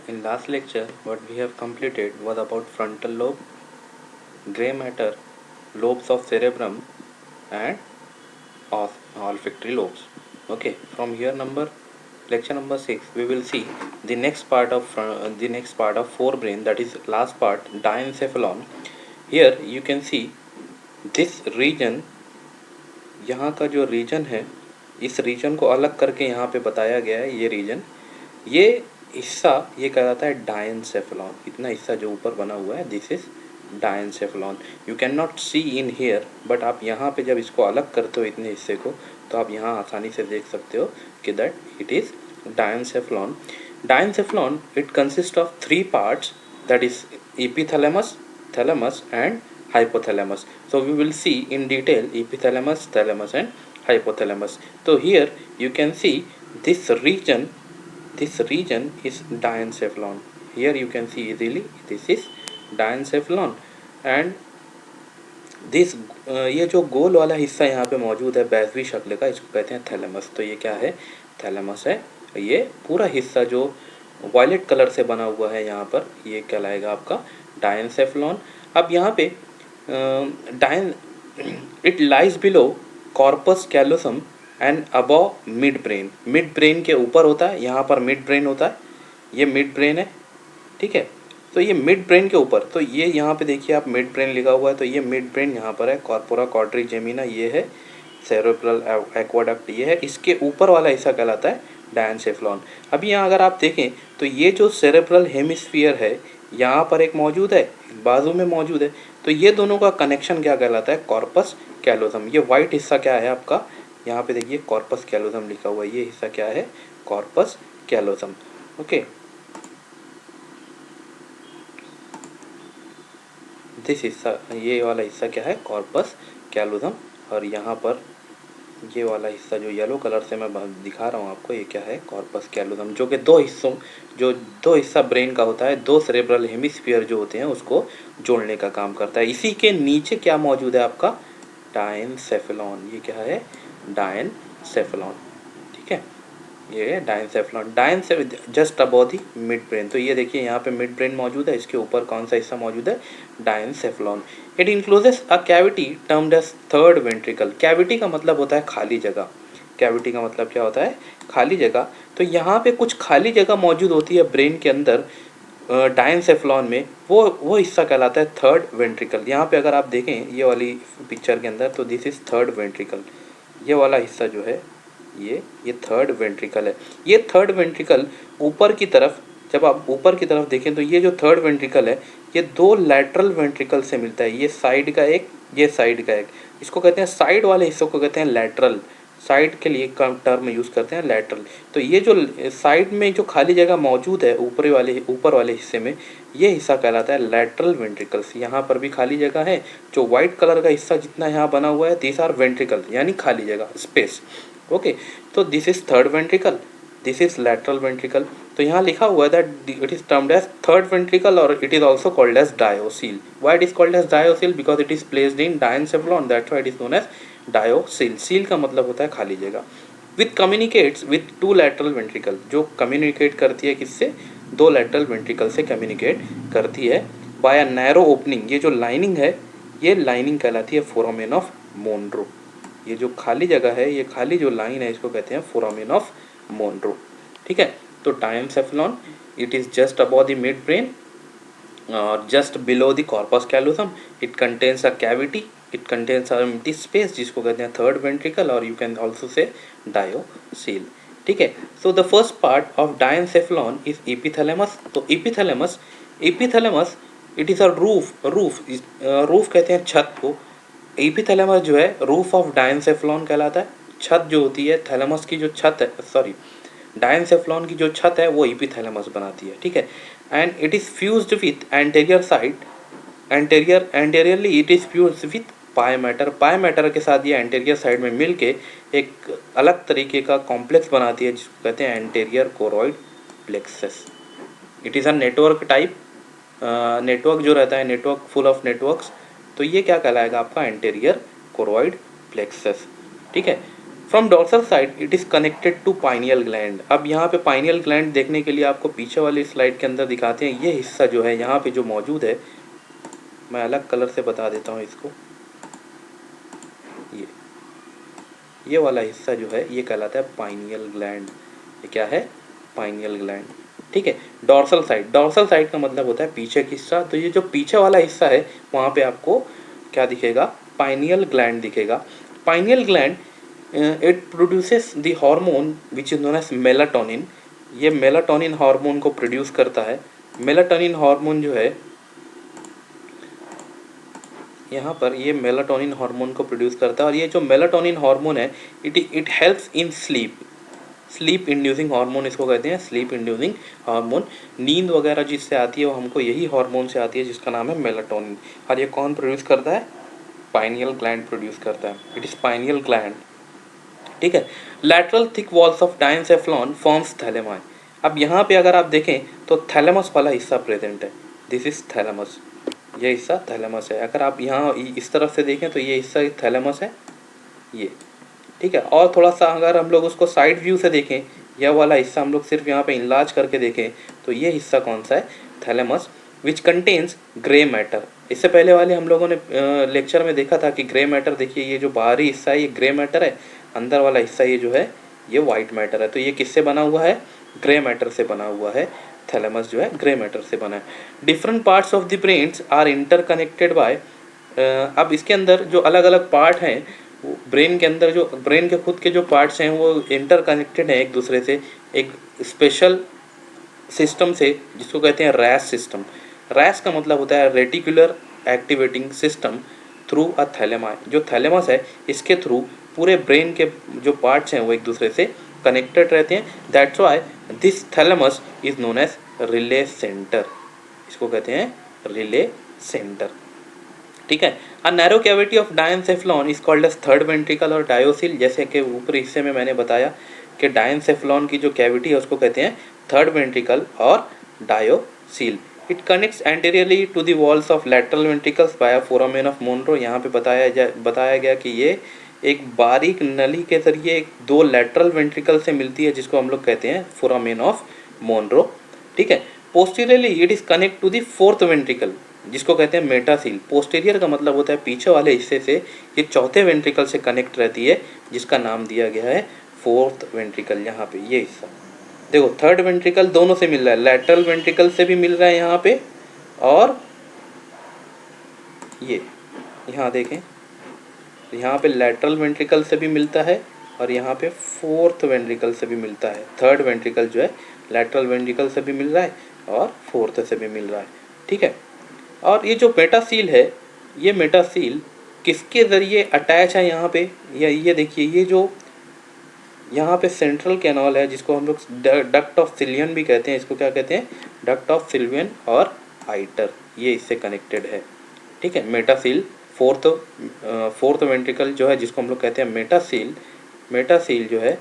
In last lecture, what we have completed was about frontal lobe, gray matter, lobes of cerebrum, and olfactory lobes. Okay, from here lecture number 6, we will see the next part of forebrain, that is last part, diencephalon. Here you can see this region, यहाँ का जो reason है, इस reason को अलग करके यहाँ पे बताया गया है। ये रीजन, ये हिस्सा, ये कहलाता है डायनसेफलॉन। इतना हिस्सा जो ऊपर बना हुआ है, this is diencephalon. You can not see in here, but आप यहाँ पे जब इसको अलग करते हो इतने हिस्से को, तो आप यहाँ आसानी से देख सकते हो कि that it is diencephalon. Diencephalon, it consist of 3 parts, that is epithalamus, thalamus and hypothalamus. So we will see in detail epithalamus, thalamus and hypothalamus. So here you can see this region is diencephalon. Here you can see easily this is diencephalon. And this ये जो गोल वाला हिस्सा यहाँ पे मौजूद है बैजवी शक्ल का, इसको कहते हैं थैलेमस। तो ये क्या है? थैलेमस है। ये पूरा हिस्सा जो वायलेट कलर से बना हुआ है यहाँ पर, ये कहलाएगा आपका डायनसेफलॉन। अब यहाँ पे डायन it lies below corpus callosum and above mid brain. Mid brain के ऊपर होता है, यहाँ पर मिड ब्रेन होता है, ये मिड ब्रेन है, ठीक है। तो ये मिड ब्रेन के ऊपर, तो ये यहाँ पे देखिए आप मिड ब्रेन लिखा हुआ है, तो ये मिड ब्रेन यहाँ पर है। कॉर्पोरा क्वाड्रिजेमिना ये है, सेरेब्रल एक्वाडक्ट ये है, इसके ऊपर वाला हिस्सा कहलाता है डायनसेफलॉन। अभी यहाँ अगर आप देखें तो ये जो सेरेब्रल हेमिस्फीयर है यहाँ पर एक मौजूद है, बाजू में मौजूद है, तो ये दोनों का कनेक्शन क्या कहलाता है? Corpus callosum. ये वाइट हिस्सा क्या है आपका? यहाँ पे देखिए कॉर्पस कैलोसम लिखा हुआ है, ये हिस्सा क्या है? Corpus callosum. ओके, दिस हिस्सा, ये वाला हिस्सा क्या है? Corpus callosum. और यहाँ पर ये वाला हिस्सा जो येलो कलर से मैं दिखा रहा हूँ आपको, ये क्या है? कॉर्पस कैलोसम, जो कि दो हिस्सा ब्रेन का होता है, 2 सेरेब्रल हेमिस्फीयर जो होते हैं उसको जोड़ने का काम करता है। इसी के नीचे क्या मौजूद है आपका? डायनसेफलॉन। ये क्या है? डायनसेफलॉन, ठीक है। ये है diencephalon, just above the mid brain. तो ये देखिए यहाँ पे मिड ब्रेन मौजूद है, इसके ऊपर कौन सा हिस्सा मौजूद है? Diencephalon. It includes a cavity termed as third ventricle. Cavity का मतलब होता है खाली जगह। कैविटी का मतलब क्या होता है? खाली जगह। तो यहाँ पे कुछ खाली जगह मौजूद होती है ब्रेन के अंदर डायनसेफलॉन में, वो हिस्सा कहलाता है थर्ड वेंट्रिकल। यहाँ पे अगर आप देखें ये वाली पिक्चर के अंदर, तो दिस इज थर्ड वेंट्रिकल। ये वाला हिस्सा जो है ये थर्ड वेंट्रिकल है। ये थर्ड वेंट्रिकल ऊपर की तरफ, जब आप ऊपर की तरफ देखें तो ये जो थर्ड वेंट्रिकल है ये 2 लैटरल वेंट्रिकल से मिलता है। ये साइड का एक, ये साइड का एक। इसको कहते हैं, साइड वाले हिस्सों को कहते हैं लैटरल। साइड के लिए टर्म यूज़ करते हैं लैटरल। तो ये जो साइड में जो खाली जगह मौजूद है ऊपर वाले हिस्से में, ये हिस्सा कहलाता है लैटरल वेंट्रिकल्स। यहाँ पर भी खाली जगह है। जो वाइट कलर का हिस्सा जितना यहाँ बना हुआ है, दीज आर वेंट्रिकल, यानी खाली जगह, स्पेस। ओके, तो this is third ventricle, this is lateral ventricle. तो यहाँ लिखा हुआ है that it is termed as third ventricle और it is also called as diocoele. Why it is called as diocoele? Because it is placed in diencephalon, that's why it is known as diocoele. Coele का मतलब होता है खाली जगह। With communicates with 2 lateral ventricle, जो communicate करती है किससे? 2 लैटरल वेंट्रिकल से कम्युनिकेट करती है बाय अ नैरो ओपनिंग। ये जो लाइनिंग है, ये लाइनिंग कहलाती है फोरामेन ऑफ मोनरो। ये जो खाली जगह है, ये खाली जो लाइन है, इसको कहते हैं फोरामेन ऑफ मोनरो, ठीक है। तो diencephalon, it is just above the mid brain और just below the corpus callosum. It contains a cavity, it contains a empty space, जिसको कहते हैं थर्ड वेंट्रिकल, और you can also say diocoele, ठीक है। So the first part of diencephalon is epithalamus. तो epithalamus it is a roof कहते हैं छत को। एपिथैलेमस जो है रूफ ऑफ डायनसेफलॉन कहलाता है। छत जो होती है थैलेमस की, जो छत है, सॉरी, डायनसेफलॉन की जो छत है वो एपिथैलेमस बनाती है, ठीक है। And it is fused with anterior side, anteriorly it is fused with pi matter. Pi matter के साथ ये एंटेरियर साइड में मिल के एक अलग तरीके का कॉम्प्लेक्स बनाती है, जिसको कहते हैं anterior choroid plexus. It is a network type, network जो रहता है, नेटवर्क फुल ऑफ नेटवर्क्स, तो ये क्या कहलाएगा आपका? एंटेरियर कोरॉइड प्लेक्सस, ठीक है। From dorsal side it is connected to pineal gland. अब यहाँ पे पाइनियल ग्लैंड देखने के लिए आपको पीछे वाली स्लाइड के अंदर दिखाते हैं। ये हिस्सा जो है यहाँ पे जो मौजूद है, मैं अलग कलर से बता देता हूँ इसको। ये वाला हिस्सा जो है ये कहलाता है पाइनियल ग्लैंड। ये क्या है? Pineal gland. ठीक है। डॉर्सल साइड, डॉर्सल साइड का मतलब होता है पीछे का हिस्सा। तो ये जो पीछे वाला हिस्सा है वहाँ पे आपको क्या दिखेगा? पाइनियल ग्लैंड दिखेगा। Pineal gland it produces the hormone which is known as melatonin. ये मेलाटोनिन हार्मोन को प्रोड्यूस करता है। मेलाटोनिन हार्मोन जो है यहाँ पर, ये मेलाटोनिन हार्मोन को प्रोड्यूस करता है। और ये जो मेलाटोनिन हार्मोन है it helps in sleep. Sleep inducing hormone इसको कहते हैं, स्लीप इंड्यूसिंग हार्मोन। नींद वगैरह जिससे आती है वो हमको यही हार्मोन से आती है जिसका नाम है मेलाटोनिन। और ये कौन प्रोड्यूस करता है? पाइनियल ग्लैंड प्रोड्यूस करता है। It is pineal gland. ठीक है। Lateral thick walls of diencephalon forms thalami. अब यहाँ पे अगर आप देखें तो थैलेमस वाला हिस्सा प्रेजेंट है। This is thalamus. ये हिस्सा थैलेमस है। अगर आप यहाँ इस तरफ से देखें तो ये हिस्सा थैलेमस है, ये। ठीक है। और थोड़ा सा अगर हम लोग उसको साइड व्यू से देखें, यह वाला हिस्सा हम लोग सिर्फ यहाँ पे इनलार्ज करके देखें तो ये हिस्सा कौन सा है? Thalamus, which contains grey matter. इससे पहले वाले हम लोगों ने लेक्चर में देखा था कि ग्रे मैटर, देखिए ये जो बाहरी हिस्सा है ये ग्रे मैटर है, अंदर वाला हिस्सा ये जो है ये वाइट मैटर है। तो ये किससे बना हुआ है? ग्रे मैटर से बना हुआ है। थैलेमस जो है ग्रे मैटर से बना है। Different parts of the brains are interconnected by. अब इसके अंदर जो अलग अलग पार्ट हैं, ब्रेन के अंदर जो ब्रेन के खुद के जो पार्ट्स हैं वो इंटरकनेक्टेड हैं एक दूसरे से, एक स्पेशल सिस्टम से जिसको कहते हैं रैस सिस्टम। रैस का मतलब होता है reticular activating system through a thalami. जो थैलेमस है इसके थ्रू पूरे ब्रेन के जो पार्ट्स हैं वो एक दूसरे से कनेक्टेड रहते हैं। That's why this thalamus is known as relay centre. इसको कहते हैं रिले सेंटर। ठीक है। A narrow cavity of diencephalon is called as third ventricle और डायोसिल। जैसे कि ऊपरी हिस्से में मैंने बताया कि डायनसेफ्लॉन की जो कैविटी है उसको कहते हैं थर्ड वेंट्रिकल और diocoele. It connects anteriorly to the walls of lateral ventricles by foramen of Monro. यहाँ पे बताया गया कि ये एक बारीक नली के जरिए दो लैटरल वेंट्रिकल से मिलती है जिसको हम लोग कहते हैं फोरामेन ऑफ मोनरो। ठीक है। Posteriorly it is connect to the fourth ventricle जिसको कहते हैं मेटासील। पोस्टीरियर का मतलब होता है पीछे वाले हिस्से से, ये चौथे वेंट्रिकल से कनेक्ट रहती है जिसका नाम दिया गया है फोर्थ वेंट्रिकल। यहाँ पे ये हिस्सा देखो, थर्ड वेंट्रिकल दोनों से मिल रहा है, लैटरल वेंट्रिकल से भी मिल रहा है यहाँ पे, और ये यहाँ देखें यहाँ पे लैटरल वेंट्रिकल से भी मिलता है और यहाँ पे फोर्थ वेंट्रिकल से भी मिलता है। थर्ड वेंट्रिकल जो है लैटरल वेंट्रिकल से भी मिल रहा है और फोर्थ से भी मिल रहा है। ठीक है। और ये जो मेटासील है, ये मेटासील किसके ज़रिए अटैच है यहाँ पे? ये देखिए, ये जो यहाँ पे सेंट्रल कैनाल है जिसको हम लोग डक्ट ऑफ सिल्वियन भी कहते हैं, इसको क्या कहते हैं? डक्ट ऑफ सिल्वियन और आइटर, ये इससे कनेक्टेड है। ठीक है। मेटासील फोर्थ वेंट्रिकल जो है जिसको हम लोग कहते हैं मेटासील, मेटासील जो है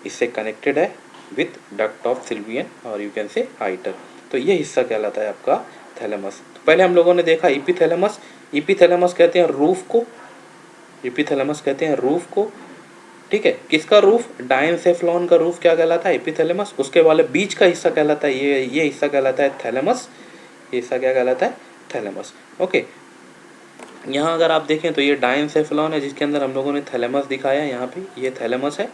इससे कनेक्टेड है विथ डक्ट ऑफ सिल्वियन और यू कैन से आइटर। तो ये हिस्सा कहलाता है आपका थैलेमस। तो पहले हम लोगों ने देखा इपीथैलेमस। इपीथैलेमस कहते हैं रूफ को, इपीथैलेमस कहते हैं रूफ को। ठीक है। किसका रूफ? डायनसेफ्लॉन का रूफ क्या कहलाता है? एपिथैलेमस। उसके वाले बीच का हिस्सा कहलाता है ये हिस्सा कहलाता है थैलेमस। ये हिस्सा क्या कहलाता है? थैलेमस। ओके। यहाँ अगर आप देखें तो ये डायनसेफ्लॉन है जिसके अंदर हम लोगों ने थैलेमस दिखाया है, यहाँ पे ये थैलेमस है।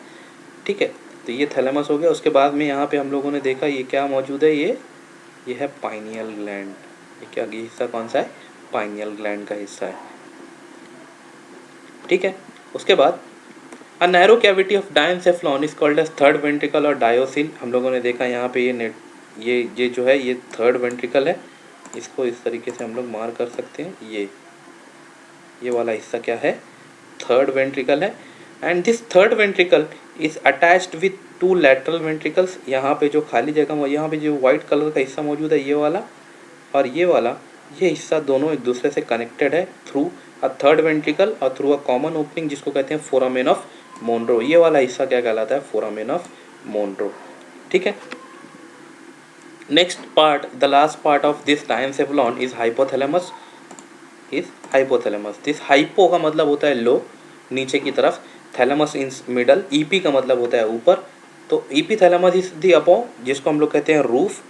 ठीक है। तो ये थैलेमस हो गया। उसके बाद में यहाँ पे हम लोगों ने देखा ये क्या मौजूद है, ये है पाइनियल ग्लैंड। ये क्या, ये हिस्सा कौन सा है? पाइनियल ग्लैंड का हिस्सा है। ठीक है। उसके बाद a narrow cavity of diencephalon is called as third ventricle और डायोसिल। हम लोगों ने देखा यहाँ पे ये जो है ये थर्ड वेंट्रिकल है, इसको इस तरीके से हम लोग मार कर सकते हैं। ये वाला हिस्सा क्या है? थर्ड वेंट्रिकल है। And this third ventricle is attached with to lateral ventricles. यहाँ पे जो खाली जगह, यहाँ पे जो व्हाइट कलर का हिस्सा मौजूद है ये वाला और ये वाला, ये हिस्सा दोनों एक दूसरे से कनेक्टेड है थ्रू अ थर्ड वेंट्रिकल और थ्रू अ कॉमन ओपनिंग जिसको कहते हैं फोरामेन ऑफ मोनरो। ये वाला हिस्सा क्या कहलाता है? Foramen of Monro. ठीक है। Next part, the last part of this diencephalon is hypothalamus. This hypo का मतलब होता है लो, नीचे की तरफ। थैलेमस इन मिडल, ईपी का मतलब होता है ऊपर, तो EP thalamus is the above, जिसको हम लोग कहते हैं रूफ।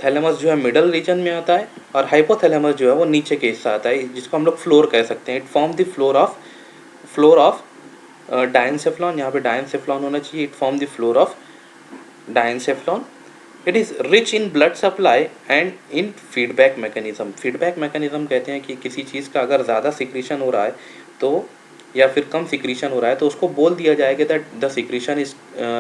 थैलेमस जो है मिडल रीजन में आता है, और हाइपोथैलेमस जो है वो नीचे के हिस्सा आता है, जिसको हम लोग फ्लोर कह सकते हैं। It form the floor of diencephalon, यहाँ पे डायनसेफ्लॉन होना चाहिए। It form the floor of diencephalon. It is rich in blood supply and in feedback mechanism. Feedback mechanism कहते हैं कि किसी चीज़ का अगर ज़्यादा सिक्रीशन हो रहा है तो, या फिर कम सिक्रीशन हो रहा है तो उसको बोल दिया जाएगा that the secretion is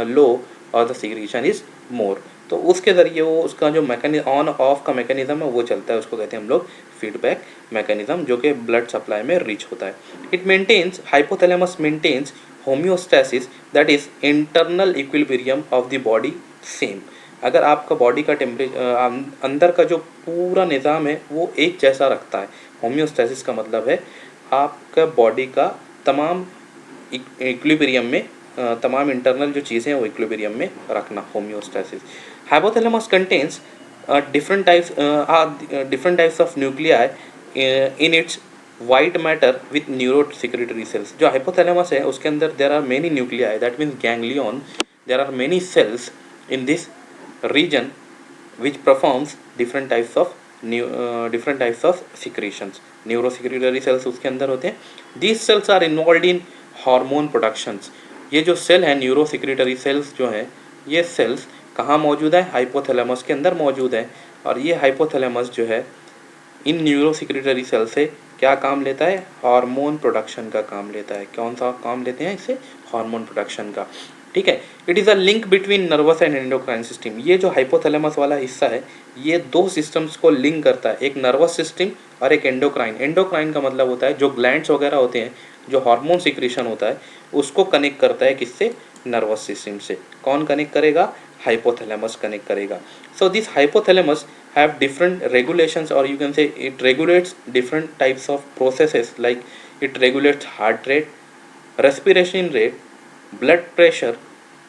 low और द सिक्रीशन इज मोर, तो उसके ज़रिए वो उसका जो मैकेनिज्म ऑन ऑफ का मैकेनिज्म है वो चलता है, उसको कहते हैं हम लोग फीडबैक मैकेनिज्म, जो कि ब्लड सप्लाई में रिच होता है। It maintains, hypothalamus maintains homeostasis, that is internal equilibrium of the body same. अगर आपका बॉडी का टेम्परेचर अंदर का जो पूरा निज़ाम है वो एक जैसा रखता है। होम्योस्टैसिस का मतलब है आपका बॉडी का तमाम इक्विलिब्रियम में, तमाम इंटरनल जो चीज़ें हैं वो इक्विलिब्रियम में रखना, homeostasis. Hypothalamus contains different types of nuclei in its white matter with neurosecretory cells। जो हाइपोथैलेमस है उसके अंदर there are many nuclei, that means ganglion, there are many cells in this region which performs different types of secretions। Neurosecretory cells उसके अंदर होते हैं। these cells are involved in hormone productions। ये जो सेल है न्यूरोसिक्रेटरी सेल्स जो हैं, ये सेल्स कहाँ मौजूद है? हाइपोथैलेमस के अंदर मौजूद है। और ये हाइपोथैलेमस जो है इन न्यूरोसिक्रेटरी सेल से क्या काम लेता है? हार्मोन प्रोडक्शन का काम लेता है। कौन सा काम लेते हैं इससे? हार्मोन प्रोडक्शन का। ठीक है। It is a link between nervous and endocrine system. ये जो हाइपोथैलेमस वाला हिस्सा है ये दो सिस्टम्स को लिंक करता है, एक नर्वस सिस्टम और एक एंडोक्राइन। एंडोक्राइन का मतलब होता है जो ग्लैंड्स वगैरह होते हैं, जो हार्मोन सिक्रेशन होता है उसको कनेक्ट करता है किससे? नर्वस सिस्टम से। कौन कनेक्ट करेगा? हाइपोथैलेमस कनेक्ट करेगा। सो this hypothalamus have different regulations, or you can say it regulates different types of processes, like it regulates heart rate, respiration rate, blood pressure,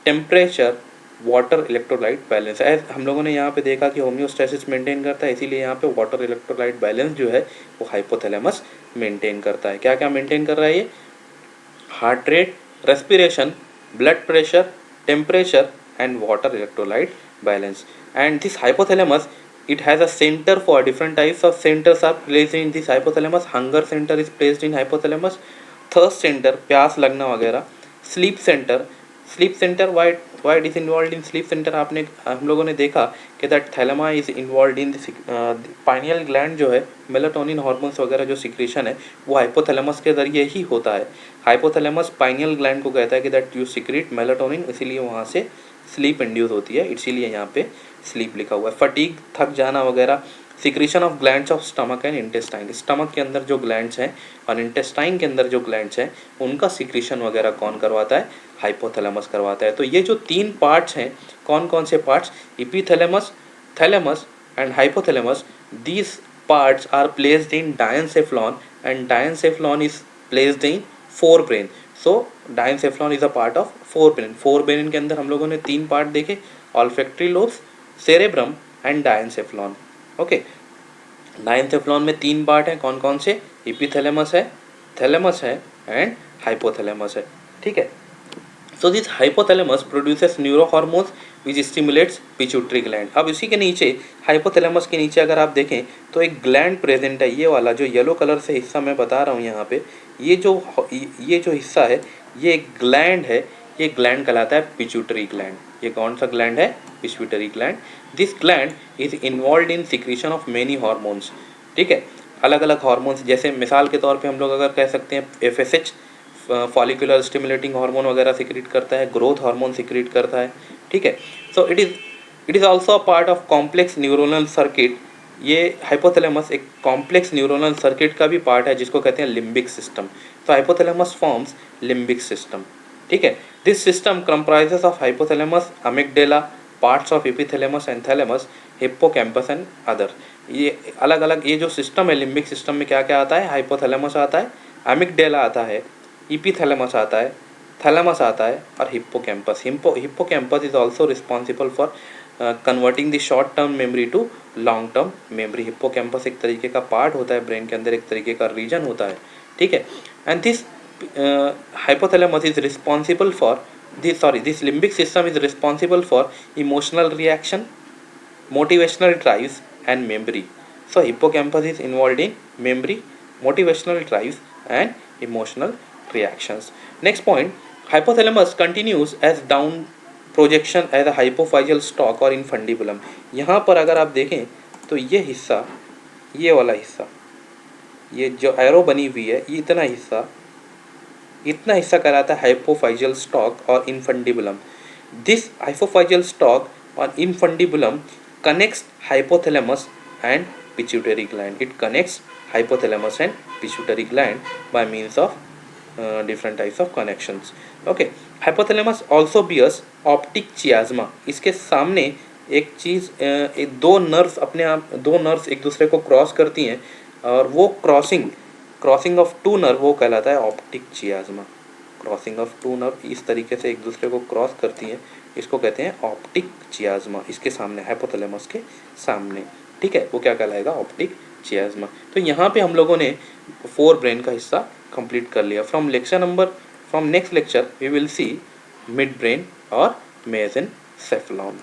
temperature, water electrolyte balance. As हम लोगों ने यहाँ पे देखा कि homeostasis maintain करता है, इसीलिए यहाँ पे वाटर इलेक्ट्रोलाइट बैलेंस जो है वो हाइपोथैलेमस मेंटेन करता है। क्या क्या मेंटेन कर रहा है ये? Heart rate, respiration, blood pressure, temperature, and water electrolyte balance. And this hypothalamus, it has a center for different types of centers are placed in this hypothalamus. Hunger center is placed in hypothalamus, thirst center, प्यास लगना वगैरह, sleep center why it is involved in sleep center, आपने हम लोगों ने देखा कि that thalami is involve in pineal gland जो है, मेलाटोनिन हार्मोन्स वगैरह जो सिक्रेशन है वो हाइपोथैलेमस के जरिए ही होता है। हाइपोथैलेमस पाइनियल ग्लैंड को कहता है कि दैट यू सिक्रेट मेलाटोनिन, इसीलिए वहाँ से स्लीप इंड्यूस होती है, इसीलिए यहाँ पे स्लीप लिखा हुआ है। फटीग, थक जाना वगैरह, secretion of glands of stomach and intestine. Stomach के अंदर जो ग्लैंड्स हैं और इंटेस्टाइन के अंदर जो ग्लैंड्स हैं उनका सिक्रेशन वगैरह कौन करवाता है? हाइपोथैलेमस करवाता है। तो ये जो तीन पार्ट्स हैं, कौन कौन से parts? Epithalamus, thalamus and hypothalamus. These parts are placed in diencephalon and diencephalon is placed in forebrain। so diencephalon is a part of forebrain। forebrain के अंदर हम लोगों ने तीन पार्ट देखे, olfactory lobes, cerebrum and diencephalon। Okay, diencephalon में तीन part हैं, कौन कौन से? इपीथैलेमस है, थैलेमस है एंड हाइपोथैलेमस है। ठीक है। So this hypothalamus produces neurohormones which stimulates pituitary gland. अब इसी के नीचे, हाइपोथैलेमस के नीचे अगर आप देखें तो एक ग्लैंड प्रेजेंट है, ये वाला जो येलो कलर से हिस्सा मैं बता रहा हूँ यहाँ पे, ये जो हिस्सा है ये एक ग्लैंड है, ये ग्लैंड कहलाता है पिट्यूटरी ग्लैंड। ये कौन सा ग्लैंड है? Pituitary gland. This gland is involve in secretion of many hormones. ठीक है, अलग अलग हार्मोन्स, जैसे मिसाल के तौर पे हम लोग अगर कह सकते हैं FSH, फॉलिकुलर स्टिमुलेटिंग हार्मोन वगैरह सिक्रीट करता है, ग्रोथ हार्मोन सिक्रीट करता है। ठीक है। So it is also a part of complex neuronal circuit. ये हाइपोथैलेमस एक कॉम्प्लेक्स न्यूरोनल सर्किट का भी पार्ट है जिसको कहते हैं लिम्बिक सिस्टम। तो हाइपोथैलेमस फॉर्म्स लिम्बिक सिस्टम। ठीक है। This system comprises of hypothalamus, amygdala, parts of epithalamus and thalamus, hippocampus and other. ये अलग अलग ये जो सिस्टम है लिम्बिक सिस्टम में क्या क्या आता है? हाइपोथैलेमस आता है, अमिगडेला आता है, इपीथैलेमस आता है, थैलेमस आता है और hippocampus. Hippocampus is also responsible for converting the short term memory to long term memory. Hippocampus एक तरीके का पार्ट होता है ब्रेन के अंदर, एक तरीके का रीजन होता है। ठीक है। And this hypothalamus is responsible for this limbic system is responsible for emotional reaction, motivational drives and memory. So hippocampus is involved in memory, motivational drives and emotional reactions. Next point, hypothalamus continues as down projection as a hypophyseal stalk or infundibulum. यहाँ पर अगर आप देखें तो ये हिस्सा, ये वाला हिस्सा, ये जो एरो बनी हुई है, ये इतना हिस्सा कहलाता है hypophyseal stalk or infundibulum. This hypophyseal stalk or infundibulum connects hypothalamus and pituitary gland. It connects hypothalamus and pituitary gland by means of different types of connections. Okay, hypothalamus also bears optic chiasma. इसके सामने एक चीज़, दो nerves एक दूसरे को cross करती हैं और वो क्रॉसिंग ऑफ टू नर्व वो कहलाता है optic chiasma. Crossing of two nerve इस तरीके से एक दूसरे को क्रॉस करती हैं, इसको कहते हैं ऑप्टिक चियाज्मा. इसके सामने, हाइपोथैलेमस के सामने, ठीक है, वो क्या कहलाएगा, ऑप्टिक चियाज्मा. तो यहाँ पे हम लोगों ने फोर ब्रेन का हिस्सा कंप्लीट कर लिया. From next lecture we will see mid brain और मेसेनसेफलॉन.